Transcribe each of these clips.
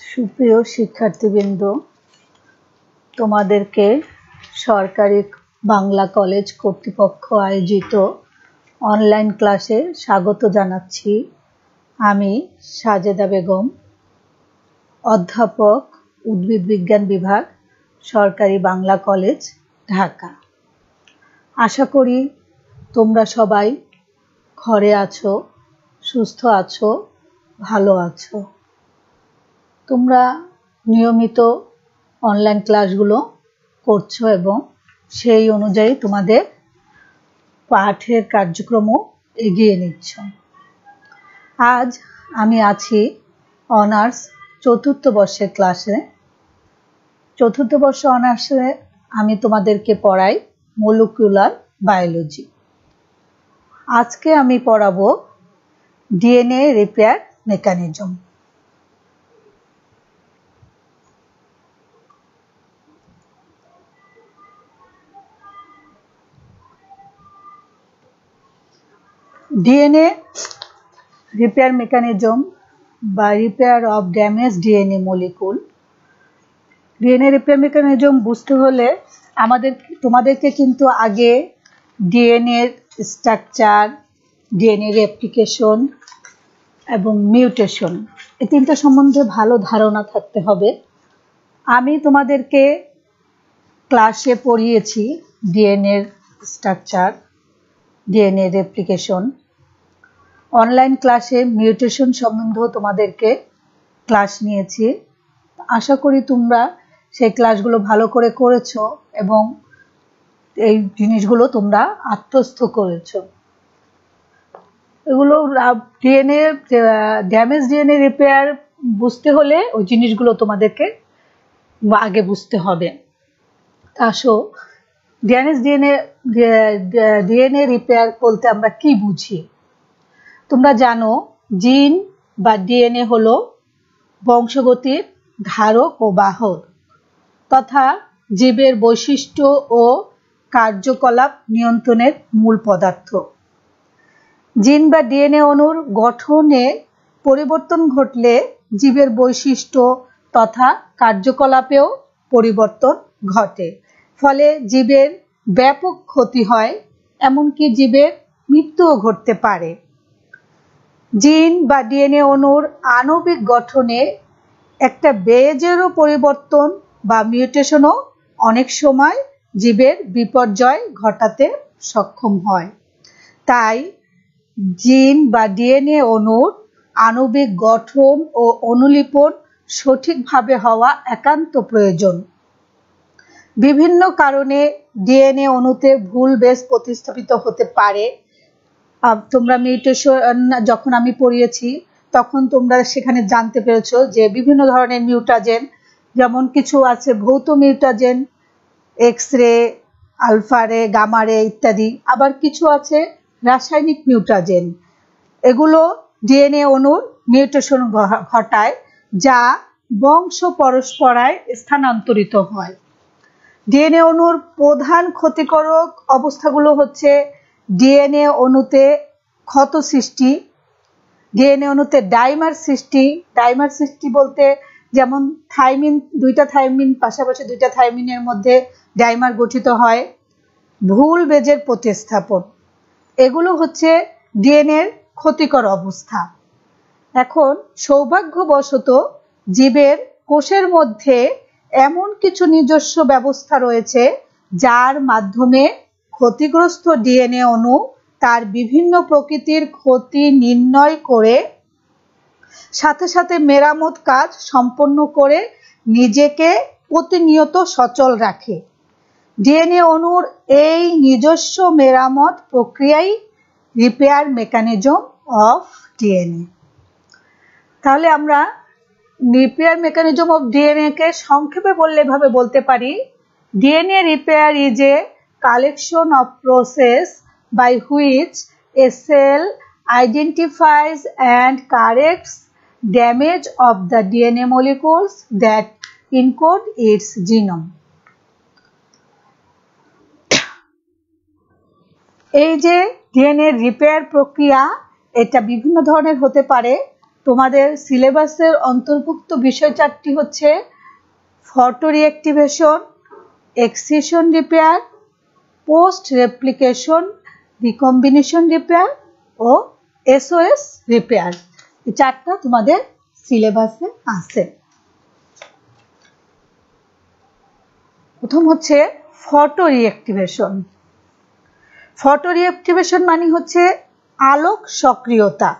সুপ্রিয় শিক্ষার্থীবৃন্দ, তোমাদেরকে সরকারি বাংলা কলেজ কর্তৃপক্ষ আয়োজিত অনলাইন ক্লাসে স্বাগত জানাচ্ছি। আমি সাজেদা বেগম, অধ্যাপক, উদ্ভিদ বিজ্ঞান বিভাগ, সরকারি বাংলা কলেজ, ঢাকা। আশা করি তোমরা সবাই ঘরে আছো, সুস্থ আছো, ভালো আছো। তোমরা নিয়মিত অনলাইন ক্লাসগুলো করছো এবং সেই অনুযায়ী তোমাদের পাঠের কার্যক্রমও এগিয়ে নিচ্ছ। আজ আমি আছি অনার্স চতুর্থ বর্ষের ক্লাসে। চতুর্থ বর্ষ অনার্সে আমি তোমাদেরকে পড়াই মলিকুলার বায়োলজি। আজকে আমি পড়াবো DNA repair mechanism. DNA repair mechanism বা repair of damage DNA molecule. DNA repair mechanism বুঝতে হলে তোমাদেরকে কিন্তু আগে ডিএনএ স্ট্রাকচার, ডিএনএ রেপ্লিকেশন এবং মিউটেশন এই তিনটা সম্বন্ধে ভালো ধারণা থাকতে হবে। আমি তোমাদেরকে ক্লাসে পড়িয়েছি DNA structure, DNA replication. Online ক্লাসে মিউটেশন সম্বন্ধেও তোমাদেরকে ক্লাস নিয়েছি। আশা করি তোমরা সেই ক্লাসগুলো ভালো করে করেছো এবং এই জিনিসগুলো তোমরা আত্মস্থ করেছো। এগুলো ডিএনএ ড্যামেজ ডিএনএ রিপেয়ার বুঝতে হলে ওই জিনিসগুলো তোমাদেরকে আগে বুঝতে হবে। আসো, ডিএনএ রিপেয়ার বলতে আমরা কি বুঝি? তোমরা জানো জিন বা ডিএনএ হলো বংশগতির ধারক ও বাহক তথা জীবের বৈশিষ্ট্য ও কার্যকলাপ নিয়ন্ত্রণের মূল পদার্থ। জিন বা ডিএনএ অণুর গঠনে পরিবর্তন ঘটলে জীবের বৈশিষ্ট্য তথা কার্যকলাপেও পরিবর্তন ঘটে। ফলে জীবের ব্যাপক ক্ষতি হয়, এমনকি জীবের মৃত্যুও ঘটতে পারে। জিন বা ডিএনএ অণুর আণবিক গঠনে একটা বেজেরও পরিবর্তন বা মিউটেশনও অনেক সময় জীবের বিপর্যয় ঘটাতে সক্ষম হয়। তাই জিন বা ডিএনএ অণুর আণবিক গঠন ও অনুলিপন সঠিকভাবে হওয়া একান্ত প্রয়োজন। বিভিন্ন কারণে ডিএনএ অণুতে ভুল বেস প্রতিস্থাপিত হতে পারে। তোমরা মিউটেশন যখন আমি পড়িয়েছি তখন তোমরা সেখানে জানতে পেরেছো যে বিভিন্ন ধরনের মিউটাজেন, যেমন কিছু আছে ভৌত মিউটাজেন, এক্স রে, আলফা রে, গামা রে ইত্যাদি। আবার কিছু আছে রাসায়নিক মিউটাজেন। এগুলো ডিএনএ অণুর মিউটেশন ঘটায়, যা বংশ পরস্পরায় স্থানান্তরিত হয়। ডিএনএ অণুর প্রধান ক্ষতিকারক অবস্থাগুলো হচ্ছে ডিএনএ অণুতে ক্ষত সৃষ্টি, ডিএনএ অণুতে ডাইমার সৃষ্টি বলতে যেমন দুইটা থাইমিন পাশাপাশি দুইটা থাইমিনের মধ্যে ডাইমার গঠিত হয়। ভুল বেজের প্রতিস্থাপন, এগুলো হচ্ছে ডিএনএর ক্ষতিকর অবস্থা। এখন সৌভাগ্যবশত জীবের কোষের মধ্যে এমন কিছু নিজস্ব ব্যবস্থা রয়েছে যার মাধ্যমে ক্ষতিগ্রস্ত ডিএনএ অণু তার বিভিন্ন প্রকৃতির ক্ষতি নির্ণয় করে সাথে সাথে মেরামত কাজ সম্পন্ন করে নিজেকে প্রতিনিয়ত সচল রাখে। ডিএনএ অণুর এই নিজস্ব মেরামত প্রক্রিয়াই রিপেয়ার মেকানিজম অফ ডিএনএ। তাহলে আমরা রিপেয়ার মেকানিজম অফ ডিএনএ কে সংক্ষেপে বললে এভাবে বলতে পারি: DNA repair is a collection of process by which a cell identifies and corrects damage of the DNA molecules that encode its genome. এই যে DNA repair প্রক্রিয়া, এটা বিভিন্ন ধরনের হতে পারে। তোমাদের সিলেবাসের অন্তর্ভুক্ত বিষয় 4টি হচ্ছে photoreactivation, excision repair, post replication, recombination repair ও এসওএস রিপেয়ার। এই 4টা তোমাদের সিলেবাসে আছে। প্রথম হচ্ছে ফটো রিঅ্যাক্টিভেশন। ফটো রিঅ্যাক্টিভেশন মানে হচ্ছে আলোক সক্রিয়তা।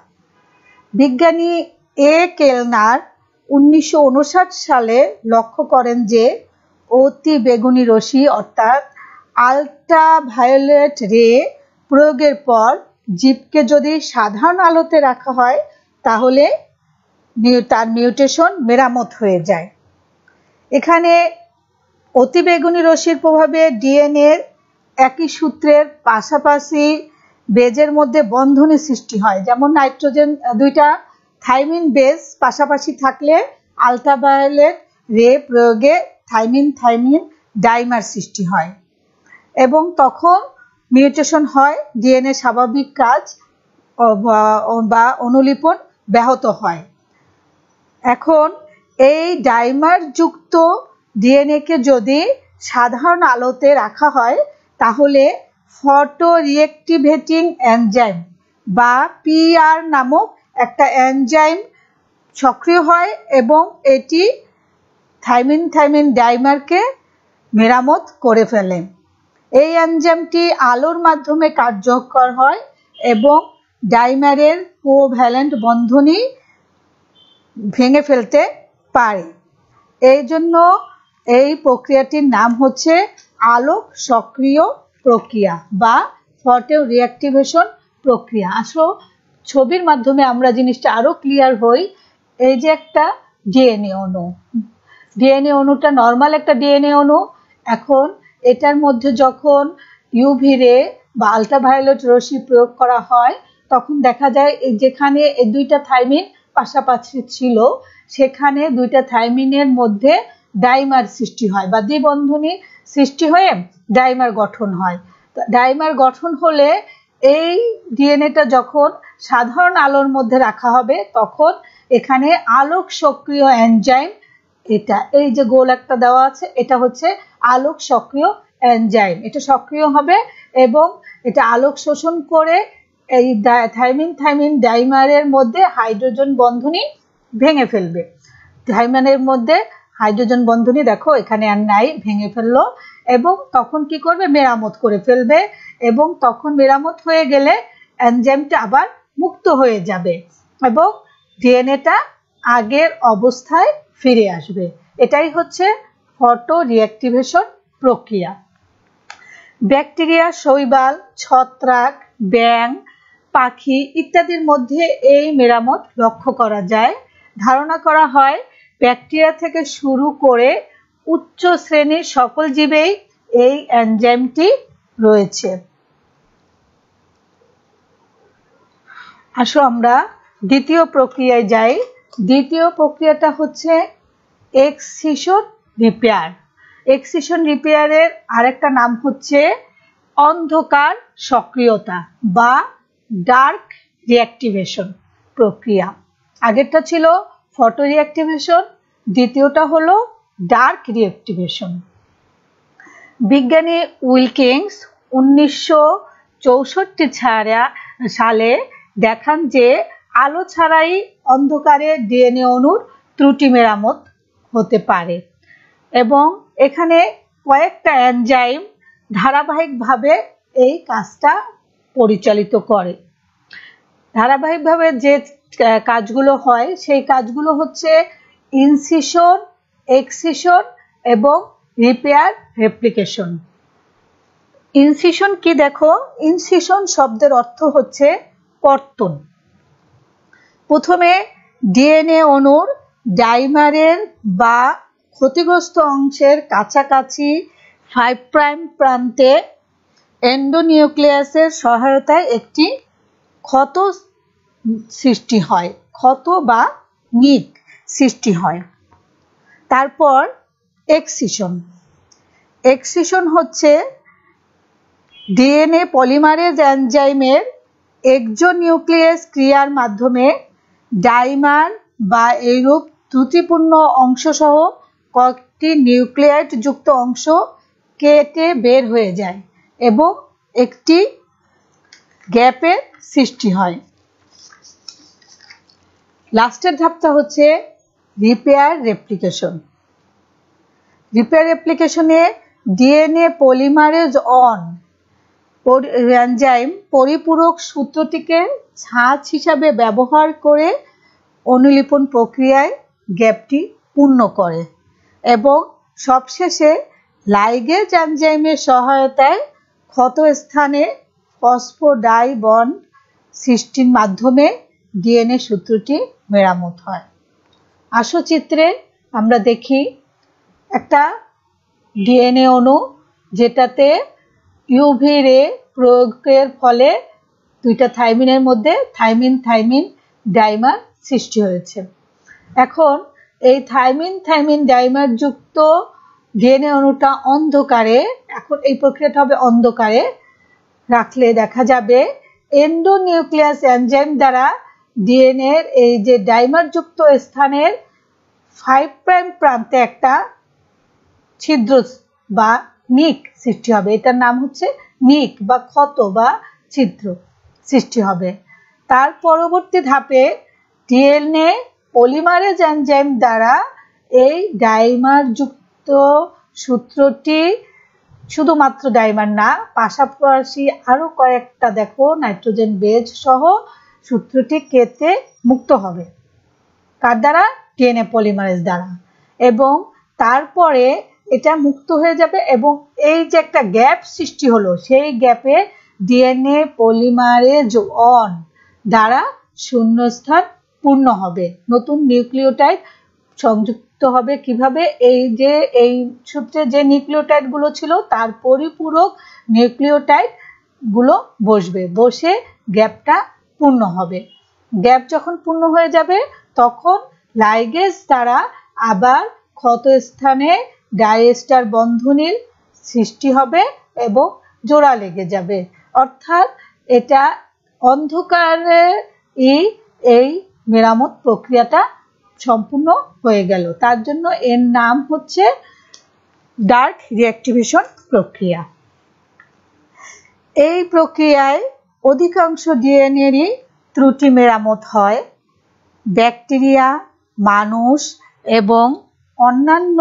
বিজ্ঞানী এ কেলনার 1959 সালে লক্ষ্য করেন যে অতি বেগুনি রশ্মি অর্থাৎ আল্ট্রাভায়োলেট রে প্রয়োগের পর জীবকে যদি সাধারণ আলোতে রাখা হয় তাহলে তার মিউটেশন মেরামত হয়ে যায়। এখানে অতি বেগুনি রশ্মির প্রভাবে ডিএনএর একই সূত্রের পাশাপাশি বেজের মধ্যে বন্ধনের সৃষ্টি হয়। যেমন নাইট্রোজেন দুইটা থাইমিন বেজ পাশাপাশি থাকলে আল্ট্রাভায়োলেট রে প্রয়োগে থাইমিন ডাইমার সৃষ্টি হয় এবং তখন মিউটেশন হয়, ডিএনএ স্বাভাবিক কাজ বা অনুলিপন ব্যাহত হয়। এখন এই ডাইমার যুক্ত ডিএনএ কে যদি সাধারণ আলোতে রাখা হয় তাহলে ফটো রিঅ্যাক্টিভেটিং এনজাইম বা পিআর নামক একটা এনজাইম সক্রিয় হয় এবং এটি থাইমিন ডাইমারকে মেরামত করে ফেলে। এই এনজাইমটি আলোর মাধ্যমে কার্যকর হয় এবং ডাইমারের কোভ্যালেন্ট বন্ধনী ভেঙে ফেলতে পারে। এই জন্য এই প্রক্রিয়াটির নাম হচ্ছে আলোক সক্রিয় প্রক্রিয়া বা ফটো রিঅ্যাক্টিভেশন প্রক্রিয়া। আসো ছবির মাধ্যমে আমরা জিনিসটা আরো ক্লিয়ার হই। এই যে একটা ডিএনএ অণু, ডিএনএ অণুটা নর্মাল একটা ডিএনএ অণু। এখন এটার মধ্যে যখন ইউভি রে বা আল্ট্রাভায়োলেট রশ্মি প্রয়োগ করা হয় তখন দেখা যায় যেখানে এই দুইটা থাইমিন পাশাপাশি ছিল সেখানে দুইটা থাইমিনের মধ্যে ডাইমার সৃষ্টি হয় বা দ্বিবন্ধনী সৃষ্টি হয়ে ডাইমার গঠন হয়। ডাইমার গঠন হলে এই ডিএনএটা যখন সাধারণ আলোর মধ্যে রাখা হবে তখন এখানে আলোক সক্রিয় এনজাইম, এটা এই যে গোল একটা দেওয়া আছে এটা হচ্ছে আলোক সক্রিয় এনজাইম, এটা সক্রিয় হবে এবং এটা আলোক শোষণ করে এই থাইমিন ডাইমারের মধ্যে হাইড্রোজেন বন্ধনী ভেঙে ফেলবে। থাইমিনের মধ্যে হাইড্রোজেন বন্ধনী দেখো এখানে আর নাই, ভেঙে ফেললো এবং তখন কি করবে, মেরামত করে ফেলবে এবং তখন মেরামত হয়ে গেলে এনজাইমটা আবার মুক্ত হয়ে যাবে এবং ডিএনএটা আগের অবস্থায় ফিরে আসবে। এটাই হচ্ছে ফটো রিঅ্যাক্টিভেশন প্রক্রিয়া। ব্যাকটেরিয়া, শৈবাল, ছত্রাক, ব্যাঙ, পাখি ইত্যাদির মধ্যে এই মেরামত লক্ষ্য করা যায়। ধারণা করা হয় ব্যাকটেরিয়া থেকে শুরু করে উচ্চ শ্রেণীর সকল জীবেই এই এনজাইমটি রয়েছে। আসো আমরা দ্বিতীয় প্রক্রিয়ায় যাই। দ্বিতীয় প্রক্রিয়াটা হচ্ছে এক্সিশন রিপেয়ার। এক্সিশন রিপেয়ারের আরেকটা নাম হচ্ছে অন্ধকার সক্রিয়তা বা ডার্ক রিঅ্যাক্টিভেশন প্রক্রিয়া। আগেরটা ছিল ফটো রিঅ্যাক্টিভেশন, দ্বিতীয়টা হলো ডার্ক রিঅ্যাক্টিভেশন। বিজ্ঞানী উইলকিংস 1964 সালে দেখান যে আলো ছাড়াই অন্ধকারে ডিএনএ অণুর ত্রুটি মেরামত হতে পারে এবং এখানে কয়েকটা এনজাইম ধারাবাহিকভাবে এই কাজটা পরিচালিত করে। ধারাবাহিকভাবে যে কাজগুলো হয় সেই কাজগুলো হচ্ছে ইনসিশন, এক্সিশন এবং রিপেয়ার রেপ্লিকেশন। ইনসিশন কি দেখো, ইনসিশন শব্দের অর্থ হচ্ছে কর্তন। প্রথমে ডিএনএ অণুর ডাইমারের বা ক্ষতিগ্রস্ত অংশের কাছাকাছি 5 প্রাইম প্রান্তে এন্ডোনিউক্লিয়াসের সহায়তায় একটি ক্ষত সৃষ্টি হয়, ক্ষত বা নিক সৃষ্টি হয়। তারপর এক্সিশন। এক্সিশন হচ্ছে ডিএনএ পলিমারেজ এনজাইমের এক্সোনিউক্লিয়াস ক্রিয়ার মাধ্যমে ডাইমার বা এইরূপ ত্রুটিপূর্ণ অংশ সহ কয়েকটি নিউক্লিয়েট যুক্ত অংশ কেটে বের হয়ে যায় এবং একটি গ্যাপের সৃষ্টি হয়। লাস্টের ধাপটা হচ্ছে রিপেয়ার রেপ্লিকেশন। রিপেয়ার রেপ্লিকেশনে ডিএনএ পলিমারেজ অন এনজাইম পরিপূরক সূত্রটিকে ছাঁচ হিসাবে ব্যবহার করে অনুলিপন প্রক্রিয়ায় গ্যাপটি পূর্ণ করে এবং সবশেষে লাইগেজ এনজাইমের সহায়তায় ক্ষত স্থানে ফসফোডাই বন্ড সৃষ্টির মাধ্যমে ডিএনএ সূত্রটি মেরামত হয়। আসো চিত্রে আমরা দেখি একটা ডিএনএ অণু যেটাতে ইউভি রে প্রয়োগের ফলে দুইটা থাইমিনের মধ্যে থাইমিন থাইমিন ডাইমার সৃষ্টি হয়েছে। এখন এই থাইমিন থাইমিন ডাইমার যুক্ত ডিএনএ অণুটা অন্ধকারে, এখন এই প্রক্রিয়াটা হবে অন্ধকারে রাখলে দেখা যাবে এন্ডোনিউক্লিয়াস এনজাইম দ্বারা ডিএনএ এর এই যে ডাইমার যুক্ত স্থানের 5 প্রাইম প্রান্তে একটা ছিদ্র বা নিক সৃষ্টি হবে। এটার নাম হচ্ছে নিক বা ক্ষত বা ছিদ্র সৃষ্টি হবে। তার পরবর্তী ধাপে ডিএনএ পলিমারেজ এনজাইম দ্বারা এই ডাইমার যুক্ত সূত্রটি, শুধুমাত্র ডাইমার না, পাশাপাশি আরো কয়েকটা দেখো নাইট্রোজেন বেজ সহ সূত্রটি কেটে মুক্ত হবে। কার দ্বারা? ডিএনএ পলিমারেজ দ্বারা। এবং তারপরে এটা মুক্ত হয়ে যাবে এবং এই যে একটা গ্যাপ সৃষ্টি হলো সেই গ্যাপে ডিএনএ পলিমারেজ অন দ্বারা শূন্যস্থান পূর্ণ হবে, নতুন নিউক্লিওটাইড সংযুক্ত হবে। কিভাবে? এই সূত্রে যে নিউক্লিওটাইড গুলো ছিল তার পরিপূরক নিউক্লিওটাইড গুলো বসবে, বসে গ্যাপটা পূর্ণ হবে। গ্যাপ যখন পূর্ণ হয়ে যাবে তখন লাইগেজ দ্বারা আবার ক্ষত স্থানে ডাইএস্টার বন্ধনীর সৃষ্টি হবে এবং জোড়া লেগে যাবে। অর্থাৎ এটা অন্ধকারে এই মেরামত প্রক্রিয়াটা সম্পূর্ণ হয়ে গেল। তার জন্য এর নাম হচ্ছে ডার্ক রিঅ্যাক্টিভেশন প্রক্রিয়া। এই প্রক্রিয়ায় অধিকাংশ ডিএনএরই ত্রুটি মেরামত হয়। ব্যাকটেরিয়া, মানুষ এবং অন্যান্য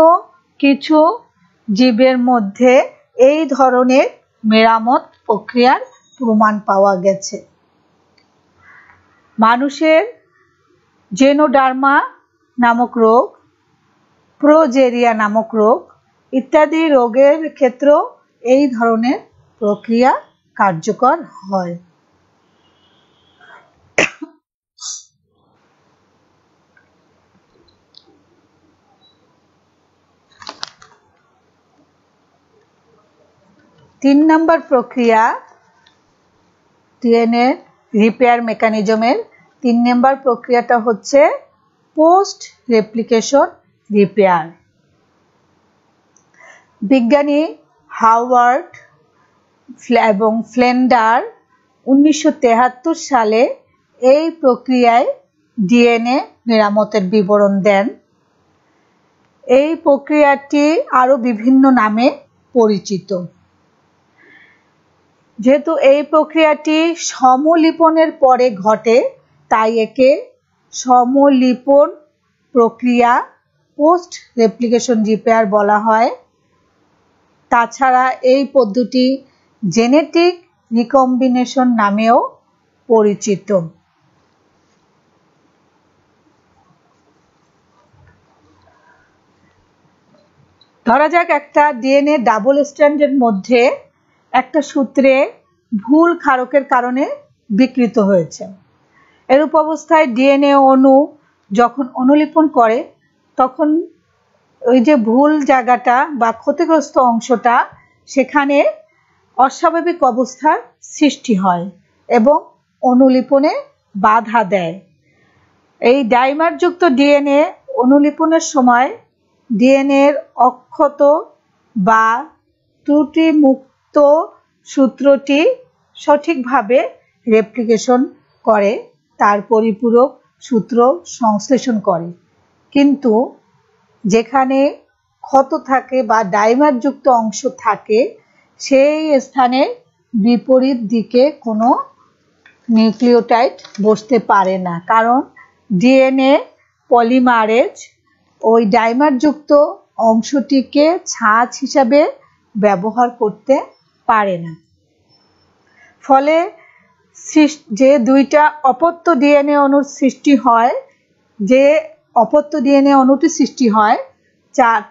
কিছু জীবের মধ্যে এই ধরনের মেরামত প্রক্রিয়ার প্রমাণ পাওয়া গেছে। মানুষের জেনোডার্মা নামক রোগ, প্রোজেরিয়া নামক রোগ ইত্যাদি রোগের ক্ষেত্রেও এই ধরনের প্রক্রিয়া কার্যকর হয়। তিন নম্বর প্রক্রিয়া ডিএনএ রিপেয়ার মেকানিজমের 3 নম্বর প্রক্রিয়াটা হচ্ছে পোস্ট রেপ্লিকেশন রিপেয়ার। বিজ্ঞানী হাওয়ার্ড এবং ফ্লেন্ডার 1973 সালে এই প্রক্রিয়ায় ডিএনএ মেরামতের বিবরণ দেন। এই প্রক্রিয়াটি আরো বিভিন্ন নামে পরিচিত। যেহেতু এই প্রক্রিয়াটি সমলিপনের পরে ঘটে তাই একে সমলিপন প্রক্রিয়া পোস্ট রেপ্লিকেশন রিপেয়ার বলা হয়। তাছাড়া এই পদ্ধতি জেনেটিক রিকম্বিনেশন নামেও পরিচিত। ধরা যাক একটা ডিএনএ ডাবল স্ট্র্যান্ডের মধ্যে একটা সূত্রে ভুল ক্ষারকের কারণে বিকৃত হয়েছে। এরূপ অবস্থায় ডিএনএ অণু যখন অনুলিপন করে তখন ওই যে ভুল জায়গাটা বা ক্ষতিগ্রস্ত অংশটা সেখানে অস্বাভাবিক অবস্থার সৃষ্টি হয় এবং অনুলিপনে বাধা দেয়। এই ডাইমার যুক্ত ডিএনএ অনুলিপনের সময় ডিএনএর অক্ষত বা ত্রুটিমুক্ত সূত্রটি সঠিকভাবে রেপ্লিকেশন করে তার পরিপূরক সূত্র সংশ্লেষণ করে, কিন্তু যেখানে ক্ষত থাকে বা ডাইমার যুক্ত অংশ থাকে সেই স্থানে বিপরীত দিকে কোনো নিউক্লিওটাইড বসতে পারে না, কারণ ডিএনএ পলিমারেজ ওই ডাইমার যুক্ত অংশটিকে ছাঁচ হিসাবে ব্যবহার করতে পারে না। ফলে যে দুইটা অপত্য ডিএনএ অণুর সৃষ্টি হয়, যে অপত্য ডিএনএ অণুটি সৃষ্টি হয়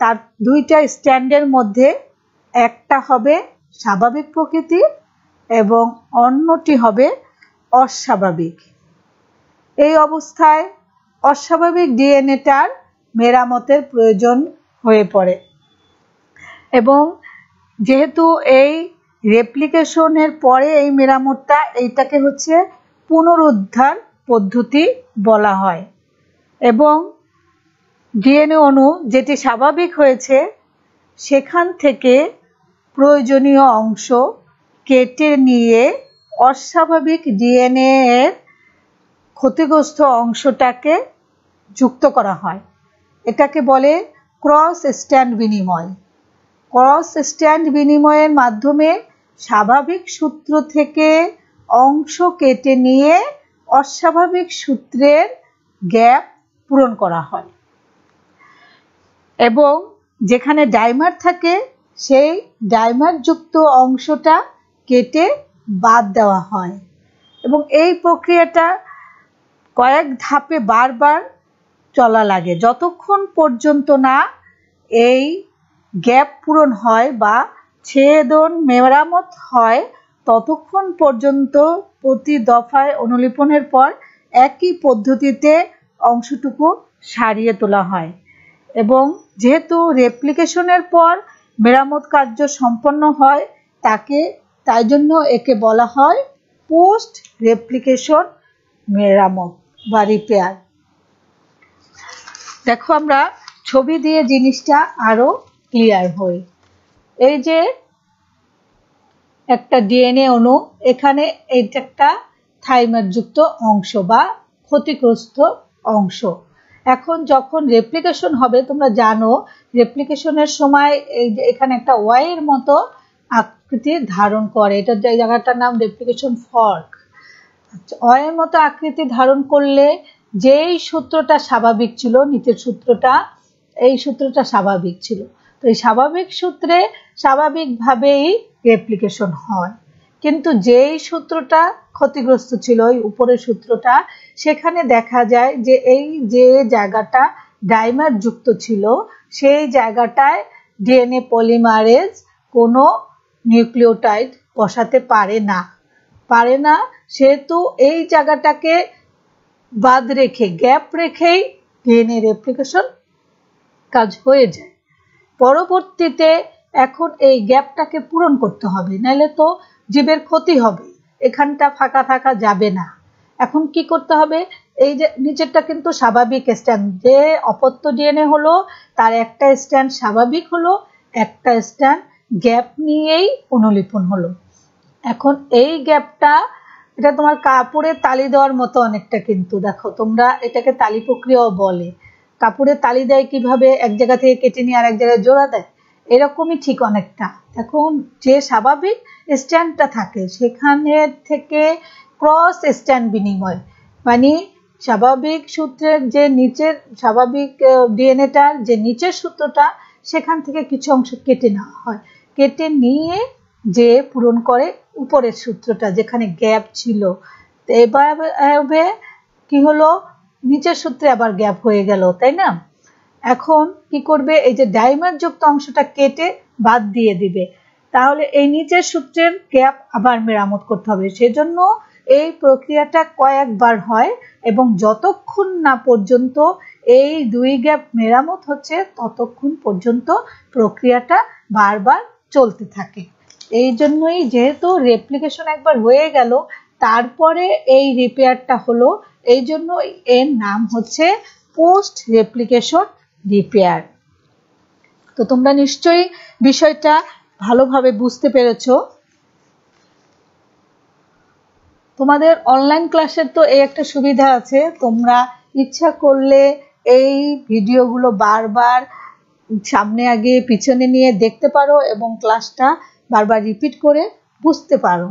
তার দুইটা স্ট্র্যান্ডের মধ্যে একটা হবে স্বাভাবিক প্রকৃতির এবং অন্যটি হবে অস্বাভাবিক। এই অবস্থায় অস্বাভাবিক ডিএনএটার মেরামতের প্রয়োজন হয়ে পড়ে, এবং যেহেতু এই রেপ্লিকেশনের পরে এই মেরামতটা, এইটাকে হচ্ছে পুনরুদ্ধার পদ্ধতি বলা হয়। এবং ডিএনএ অণু যেটি স্বাভাবিক হয়েছে সেখান থেকে প্রয়োজনীয় অংশ কেটে নিয়ে অস্বাভাবিক ডিএনএ এর ক্ষতিগ্রস্ত অংশটাকে যুক্ত করা হয়। এটাকে বলে ক্রস স্ট্র্যান্ড বিনিময়। ক্রস স্ট্র্যান্ড বিনিময়ের মাধ্যমে স্বাভাবিক সূত্র থেকে অংশ কেটে নিয়ে অস্বাভাবিক সূত্রের গ্যাপ পূরণ করা হয়, এবং যেখানে ডাইমার থাকে সেই ডাইমার যুক্ত অংশটা কেটে বাদ দেওয়া হয়। এবং এই প্রক্রিয়াটা কয়েক ধাপে বারবার চলা লাগে, যতক্ষণ পর্যন্ত না এই গ্যাপ পূরণ হয় বা ছেদন মেরামত হয়, ততক্ষণ পর্যন্ত প্রতি দফায় অনুলিপনের পর একই পদ্ধতিতে অংশটুকু সারিয়ে তোলা হয়। এবং যেহেতু রেপ্লিকেশনের পর মেরামত কার্য সম্পন্ন হয়, তাই জন্য একে বলা হয় পোস্ট রেপ্লিকেশন মেরামত বা রিপেয়ার। দেখো, আমরা ছবি দিয়ে জিনিসটা আরো ক্লিয়ার হই। এই যে একটা ডিএনএ অণু, এখানে এইটা একটা থাইমার যুক্ত অংশ বা ক্ষতিগ্রস্ত অংশ। এখন যখন রেপ্লিকেশন হবে, তোমরা জানো রেপ্লিকেশনের সময় এই যে এখানে একটা ওয়াইয়ের মতো আকৃতি ধারণ করে, এটা যে জায়গাটার নাম রেপ্লিকেশন ফর্ক। ওয়াইয়ের মতো আকৃতি ধারণ করলে যেই সূত্রটা স্বাভাবিক ছিল, নিচের সূত্রটা, এই সূত্রটা স্বাভাবিক ছিল, তো এই স্বাভাবিক সূত্রে স্বাভাবিকভাবেই রেপ্লিকেশন হয়। কিন্তু যেই সূত্রটা ক্ষতিগ্রস্ত ছিল, এই উপরের সূত্রটা, সেখানে দেখা যায় যে এই যে জায়গাটা ডাইমার যুক্ত ছিল সেই জায়গাটায় ডিএনএ পলিমারেজ কোনো নিউক্লিওটাইড বসাতে পারে না, সেহেতু এই জায়গাটাকে বাদ রেখে, গ্যাপ রেখেই ডিএনএ রেপ্লিকেশন কাজ হয়ে যায়। পরবর্তীতে এখন এই গ্যাপটাকে পূরণ করতে হবে, নাহলে তো জীবের ক্ষতি হবে, এখানটা ফাঁকা থাকা যাবে না। এখন কি করতে হবে, এই যে নিচেরটা কিন্তু স্বাভাবিক স্ট্যান্ড, যে অপত্য ডিএনএ হলো তার একটা স্ট্যান্ড স্বাভাবিক হলো, একটা স্ট্যান্ড গ্যাপ নিয়েই অনুলিপন হলো। এখন এই গ্যাপটা, এটা তোমার কাপড়ে তালি দেওয়ার মতো অনেকটা, কিন্তু দেখো তোমরা এটাকে তালি প্রক্রিয়াও বলে। কাপড়ে তালি দেয় কিভাবে, এক জায়গা থেকে কেটে নিয়ে আরেক জায়গায় জোড়া দেয়, এরকমই ঠিক অনেকটা। এখন যে স্বাভাবিক স্ট্যান্ডটা থাকে সেখানে থেকে ক্রস স্ট্যান্ড বিনিময়, মানে স্বাভাবিক সূত্রের যে নিচের স্বাভাবিক ডিএনএটার যে নিচের সূত্রটা, সেখান থেকে কিছু অংশ কেটে নেওয়া হয়, কেটে নিয়ে যে পূরণ করে উপরের সূত্রটা যেখানে গ্যাপ ছিল। এভাবে কি হলো, নিচের সূত্রে আবার গ্যাপ হয়ে গেল, তাই না? এখন কি করবে, এই যে ডাইমার যুক্ত অংশটা কেটে বাদ দিয়ে দিবে, তাহলে এই নিচের সূত্রের গ্যাপ আবার মেরামত করতে হবে। সেজন্য এই প্রক্রিয়াটা কয়েকবার হয়, এবং যতক্ষণ না পর্যন্ত এই দুই গ্যাপ মেরামত হচ্ছে ততক্ষণ পর্যন্ত প্রক্রিয়াটা বারবার চলতে থাকে। এই জন্যই যেহেতু রেপ্লিকেশন একবার হয়ে গেল, তারপরে এই রিপেয়ারটা হলো, এই জন্য এর নাম হচ্ছে পোস্ট রেপ্লিকেশন রিপেয়ার। তো তোমরা নিশ্চয়ই বিষয়টা ভালোভাবে বুঝতে পেরেছো। তোমাদের অনলাইন ক্লাসের তো এই একটা সুবিধা আছে, তোমরা ইচ্ছা করলে এই ভিডিওগুলো বারবার সামনে আগে পিছনে নিয়ে দেখতে পারো এবং ক্লাসটা বারবার রিপিট করে বুঝতে পারো,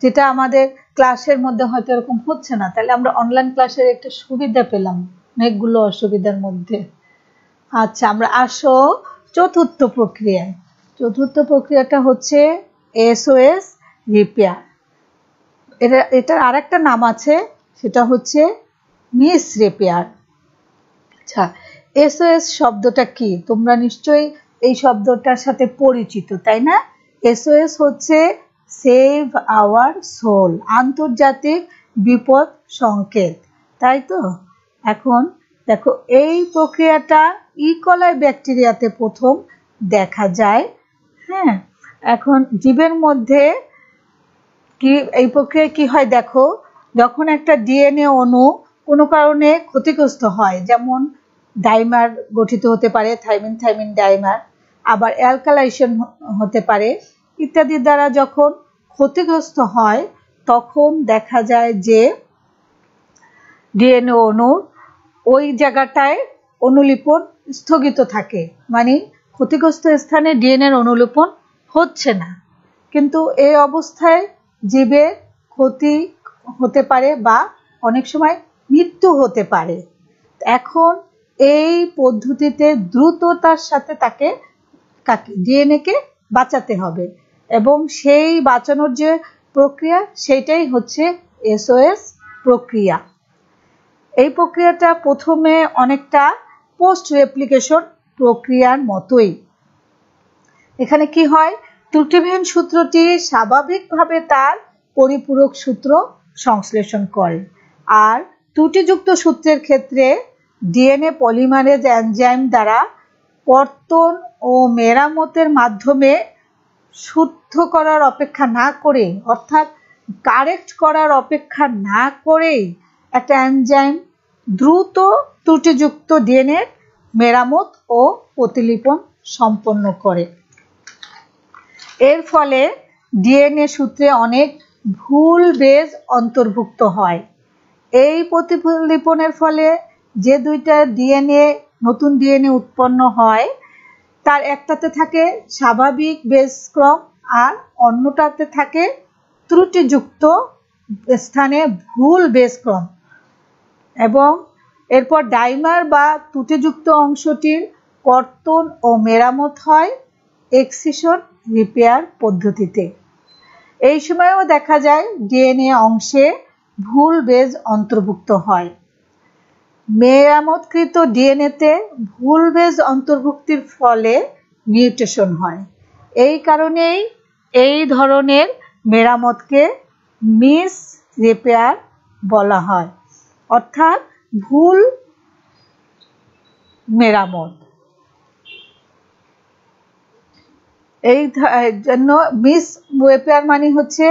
যেটা আমাদের ক্লাসের মধ্যে হয়তো এরকম হচ্ছে না। তাহলে আমরা অনলাইন ক্লাসের একটা সুবিধা পেলাম অনেকগুলো অসুবিধার মধ্যে। আচ্ছা, আমরা আসো চতুর্থ প্রক্রিয়ায়। চতুর্থ প্রক্রিয়াটা হচ্ছে এসওএস রিপেয়ার। এটার আরেকটা নাম আছে, সেটা হচ্ছে মিস রিপেয়ার। আচ্ছা, এসওএস শব্দটা কি? তোমরা নিশ্চয়ই এই শব্দটার সাথে পরিচিত, তাই না? এসওএস হচ্ছে সেভ আওয়ার সোল, আন্তর্জাতিক বিপদ সংকেত, তাই তো? এখন দেখো, এই প্রক্রিয়াটা ইকোলাই ব্যাকটেরিয়াতে প্রথম দেখা যায়। হ্যাঁ, এখন জীবের মধ্যে কি এই প্রক্রিয়া কি হয় দেখো, যখন একটা ডিএনএ অণু কোনো কারণে ক্ষতিগ্রস্ত হয়, যেমন ডাইমার গঠিত হতে পারে, থাইমিন থাইমিন ডাইমার, আবার অ্যালকালাইজেশন হতে পারে ইত্যাদি দ্বারা যখন ক্ষতিগ্রস্ত হয়, তখন দেখা যায় যে ডিএনএ অণু ওই জায়গাটায় অনুলিপন স্থগিত থাকে, মানে ক্ষতিগ্রস্ত স্থানে ডিএনএর অনুলিপন হচ্ছে না। কিন্তু এই অবস্থায় জীবের ক্ষতি হতে পারে বা অনেক সময় মৃত্যু হতে পারে। এখন এই পদ্ধতিতে দ্রুততার সাথে তাকে ডিএনএ-কে বাঁচাতে হবে, এবং সেই বাঁচানোর যে প্রক্রিয়া সেটাই হচ্ছে এসওএস প্রক্রিয়া। এই প্রক্রিয়াটা প্রথমে অনেকটা পোস্ট রেপ্লিকেশন প্রক্রিয়ার মতোই। এখানে কি হয়, ত্রুটিবিহীন সূত্রটি স্বাভাবিকভাবে তার পরিপূরক সূত্র সংশ্লেষণ করে, আর ত্রুটিযুক্ত সূত্রের ক্ষেত্রে ডিএনএ পলিমারেজ এনজাইম দ্বারা কর্তন ও মেরামতের মাধ্যমে শুদ্ধ করার অপেক্ষা না করে, অর্থাৎ কারেক্ট করার অপেক্ষা না করেই একটা এনজাইম দ্রুত ত্রুটিযুক্ত ডিএনএ মেরামত ও প্রতিলিপন সম্পন্ন করে। এর ফলে ডিএনএ সূত্রে অনেক ভুল বেজ অন্তর্ভুক্ত হয়। এই প্রতিলিপনের ফলে যে দুইটা ডিএনএ নতুন ডিএনএ উৎপন্ন হয়, তার একটাতে থাকে স্বাভাবিক বেজ ক্রম আর অন্যটাতে থাকে ত্রুটিযুক্ত স্থানে ভুল বেজ ক্রম, এবং এরপর ডাইমার বা ত্রুটিযুক্ত অংশটির কর্তন ও মেরামত হয় এক্সিশন রিপেয়ার পদ্ধতিতে। এই সময়ও দেখা যায় ডিএনএ অংশে ভুল বেজ অন্তর্ভুক্ত হয়। মেরামতকৃত ডিএনএতে ভুল বেজ অন্তর্ভুক্তির ফলে মিউটেশন হয়। এই কারণেই এই ধরনের মেরামতকে মিস রিপেয়ার বলা হয়, অর্থাৎ ভুল মেরামত। এই জন্য মিস রিপেয়ার মানে হচ্ছে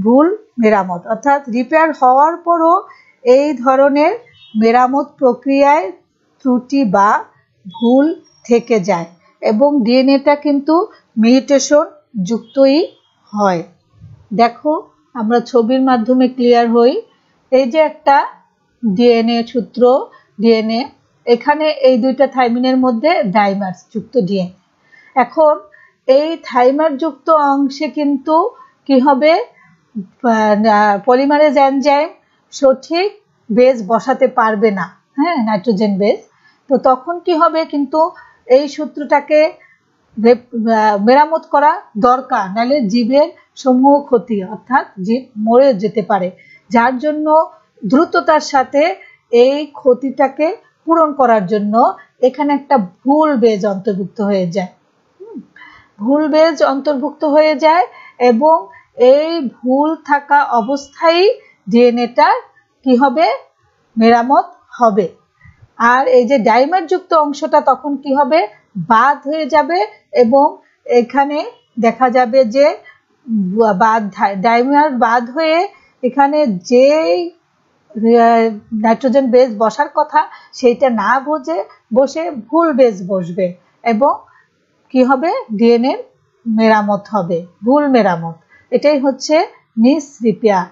ভুল মেরামত, অর্থাৎ রিপেয়ার হওয়ার পরও এই ধরনের মেরামত প্রক্রিয়ায় ত্রুটি বা ভুল থেকে যায় এবং ডিএনএটা কিন্তু মিউটেশন যুক্তই হয়। দেখো, আমরা ছবির মাধ্যমে ক্লিয়ার হই। এই যে একটা ডিএনএ সূত্র, ডিএনএ, এখানে এই দুইটা থাইমিনের মধ্যে ডাইমার যুক্ত ডিএনএ। এখন এই থাইমার যুক্ত অংশে কিন্তু কি হবে, পলিমারেজ এনজাইম সঠিক বেজ বসাতে পারবে না, হ্যাঁ, নাইট্রোজেন বেজ। তো তখন কি হবে, কিন্তু এই সূত্রটাকে মেরামত করা দরকার, নাহলে জীবের সমূহ ক্ষতি, অর্থাৎ জীব মরে যেতে পারে। যার জন্য দ্রুততার সাথে এই ক্ষতিটাকে পূরণ করার জন্য এখানে একটা ভুল বেজ অন্তর্ভুক্ত হয়ে যায়, ভুল বেজ অন্তর্ভুক্ত হয়ে যায়, এবং এই ভুল থাকা অবস্থায় ডিএনএটা কি হবে, মেরামত হবে। আর এই যে ডাইমার যুক্ত অংশটা তখন কি হবে, বাদ হয়ে যাবে, এবং এখানে দেখা যাবে যে ডাইমার বাদ হয়ে এখানে যে নাইট্রোজেন বেজ বসার কথা সেইটা না বসে ভুল বেজ বসবে, এবং কি হবে, ডিএনএ মেরামত হবে, ভুল মেরামত। এটাই হচ্ছে মিস রিপেয়ার।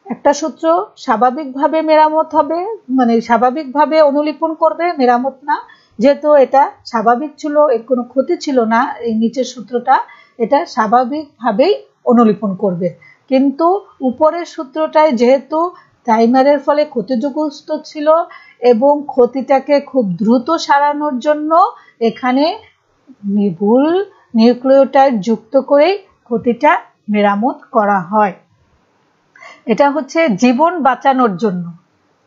একটা সূত্র স্বাভাবিকভাবে মেরামত হবে, মানে স্বাভাবিকভাবে অনুলিপন করবে, মেরামত না, যেহেতু এটা স্বাভাবিক ছিল, এর কোনো ক্ষতি ছিল না, এই নিচের সূত্রটা এটা স্বাভাবিকভাবেই অনুলিপন করবে। কিন্তু উপরের সূত্রটায় যেহেতু টাইমারের ফলে ক্ষতিগ্রস্ত ছিল এবং ক্ষতিটাকে খুব দ্রুত সারানোর জন্য এখানে ভুল নিউক্লিওটাইড যুক্ত করেই ক্ষতিটা মেরামত করা হয়। এটা হচ্ছে জীবন বাঁচানোর জন্য,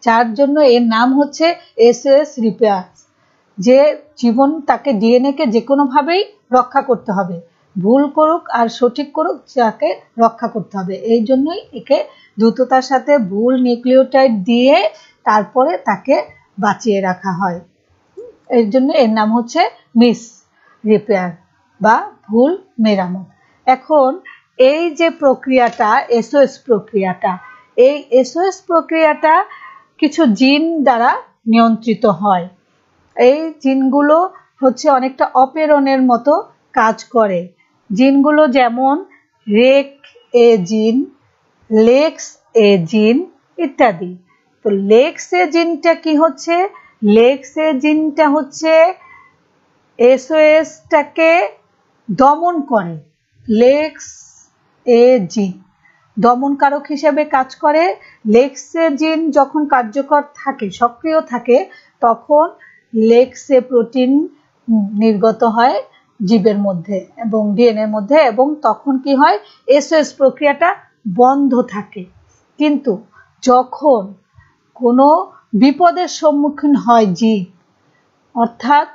যার জন্য এর নাম হচ্ছে এসওএস রিপেয়ার, যে জীবন তাকে ডিএনএ কে যে কোনো ভাবেই রক্ষা করতে হবে, ভুল করুক আর সঠিক করুক, যাকে রক্ষা করতে হবে। এই জন্যই একে দ্রুততার সাথে ভুল নিউক্লিওটাইড দিয়ে তারপরে তাকে বাঁচিয়ে রাখা হয়। এর জন্য এর নাম হচ্ছে মিস রিপেয়ার বা ভুল মেরামত। এখন এই যে প্রক্রিয়াটা এসওএস প্রক্রিয়াটা, এই এসওএস প্রক্রিয়াটা কিছু জিন দ্বারা নিয়ন্ত্রিত হয়। এই জিনগুলো হচ্ছে অনেকটা অপেরনের মতো কাজ করে। জিনগুলো যেমন রেক এ জিন, লেক্স এ জিন ইত্যাদি। তো লেক্স এ জিনটা কি হচ্ছে? লেক্স এ জিনটা হচ্ছে এসওএসটাকে দমন করে। লেক্স এ জিন দমনকারক হিসেবে কাজ করে। লেক্স এ জিন যখন কার্যকর থাকে, সক্রিয় থাকে, তখন লেক্স এ প্রোটিন নির্গত হয় জীবের মধ্যে এবং ডিএনএর মধ্যে, এবং তখন কি হয়, এসওএস প্রক্রিয়াটা বন্ধ থাকে। কিন্তু যখন কোনো বিপদের সম্মুখীন হয় জীব, অর্থাৎ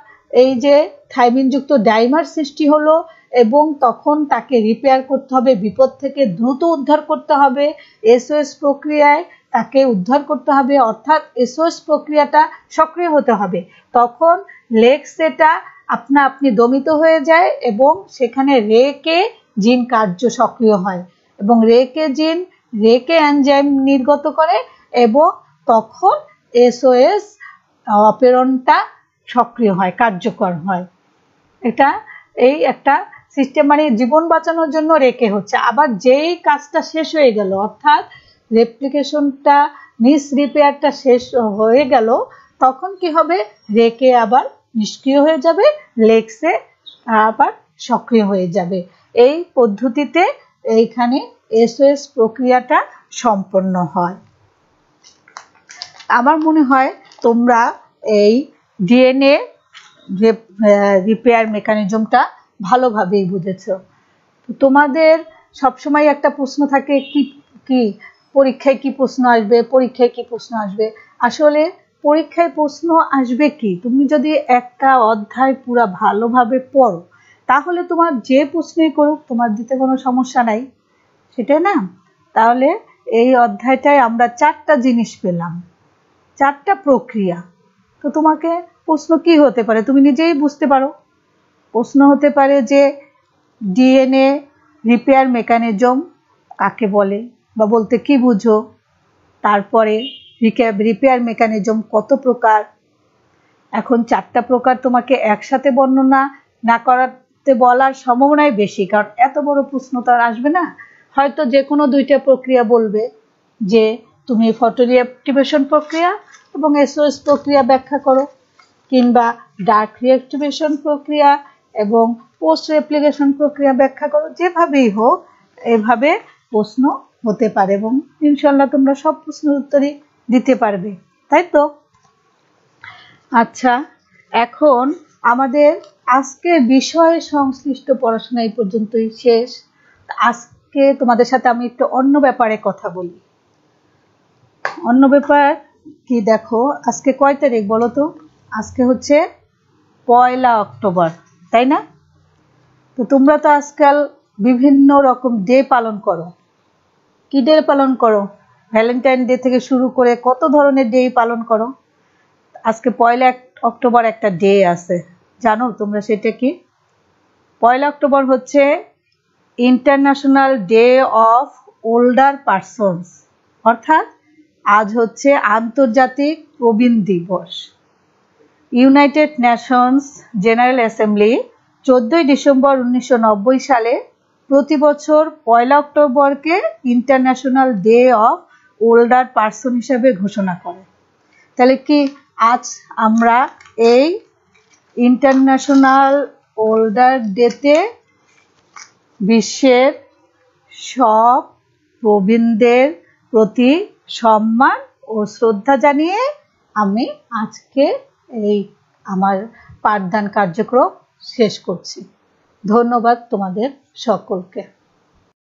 এই যে থাইমিনযুক্ত ডাইমার সৃষ্টি হলো এবং তখন তাকে রিপেয়ার করতে হবে, বিপদ থেকে দ্রুত উদ্ধার করতে হবে, এসওএস প্রক্রিয়ায় তাকে উদ্ধার করতে হবে, অর্থাৎ এসওএস প্রক্রিয়াটা সক্রিয় হতে হবে, তখন লেক্স এটা আপনা আপনি দমিত হয়ে যায় এবং সেখানে রেকে জিন কার্য সক্রিয় হয় এবং রেকে জিন রেকে এনজাইম নির্গত করে এবং তখন এসওএস অপেরণটা সক্রিয় হয়, কার্যকর হয়। এটা এই একটা সিস্টেম, মানে জীবন বাঁচানোর জন্য রেকে হচ্ছে। আবার যেই কাজটা শেষ হয়ে গেল, অর্থাৎ রেপ্লিকেশনটা মিস রিপেয়ারটা শেষ হয়ে গেল, তখন কি হবে, রেকে আবার নিষ্ক্রিয় হয়ে যাবে, লেক্সে আবার সক্রিয় হয়ে যাবে। এই পদ্ধতিতে এইখানে এসওএস প্রক্রিয়াটা সম্পন্ন হয়। আমার মনে হয় তোমরা এই ডিএনএ রিপেয়ার মেকানিজমটা ভালোভাবেই বুঝেছ। তোমাদের সবসময় একটা প্রশ্ন থাকে, কি পরীক্ষায় কি প্রশ্ন আসবে, পরীক্ষায় কি প্রশ্ন আসবে। আসলে পরীক্ষায় প্রশ্ন আসবে কি, তুমি যদি একটা অধ্যায় পুরা ভালোভাবে পড়ো, তাহলে তোমার যে প্রশ্নই করুক তোমার দিতে কোনো সমস্যা নাই, সেটাই না? তাহলে এই অধ্যায়টায় আমরা 4টা জিনিস পেলাম, 4টা প্রক্রিয়া। তো তোমাকে প্রশ্ন কি হতে পারে তুমি নিজেই বুঝতে পারো। প্রশ্ন হতে পারে যে ডিএনএ রিপেয়ার মেকানিজম কাকে বলে বা বলতে কি বুঝো, তারপরে রিপেয়ার মেকানিজম কত প্রকার। এখন 4টা প্রকার তোমাকে একসাথে বর্ণনা না করাতে বলার সম্ভাবনাই বেশি, কারণ এত বড় প্রশ্ন তো আর আসবে না। হয়তো যে কোনো 2টা প্রক্রিয়া বলবে, যে তুমি ফটো রিঅ্যাক্টিভেশন প্রক্রিয়া এবং এসওএস প্রক্রিয়া ব্যাখ্যা করো, কিংবা ডার্ক রিঅ্যাক্টিভেশন প্রক্রিয়া এবং পোস্ট রেপ্লিকেশন প্রক্রিয়া ব্যাখ্যা করো। যেভাবেই হোক এভাবে প্রশ্ন হতে পারে এবং ইনশাআল্লাহ তোমরা সব প্রশ্নের উত্তরই দিতে পারবে, তাই তো? আচ্ছা, এখন আমাদের আজকের বিষয় সংশ্লিষ্ট পড়াশোনা এই পর্যন্তই শেষ। আজকে তোমাদের সাথে আমি একটু অন্য ব্যাপারে কথা বলি। অন্য ব্যাপার কি, দেখো আজকে কয় তারিখ বলো তো? আজকে হচ্ছে 1 অক্টোবর, তাই না? তো তোমরা তো আজকাল বিভিন্ন রকম ডে পালন করো। কি ডে পালন করো? ভ্যালেন্টাইন ডে থেকে শুরু করে কত ধরনের ডে পালন করো। আজকে 1 অক্টোবর একটা ডে আছে, জানো তোমরা সেটা কি? 1 অক্টোবর হচ্ছে international day of older persons, অর্থাৎ আজ হচ্ছে আন্তর্জাতিক প্রবীণ দিবস। ইউনাইটেড নেশনস জেনারেল অ্যাসেম্বলি 14 ডিসেম্বর 1990 সালে প্রতি বছর 1 অক্টোবরকে international day of older person হিসাবে ঘোষণা করে। তাহলে কি আজ আমরা এই ইন্টারন্যাশনাল ওল্ডার ডেতে বিশ্বের সব প্রবীণদের প্রতি সম্মান ও শ্রদ্ধা জানিয়ে আমি আজকে এই আমার পাঠদান কার্যক্রম শেষ করছি। ধন্যবাদ তোমাদের সকলকে।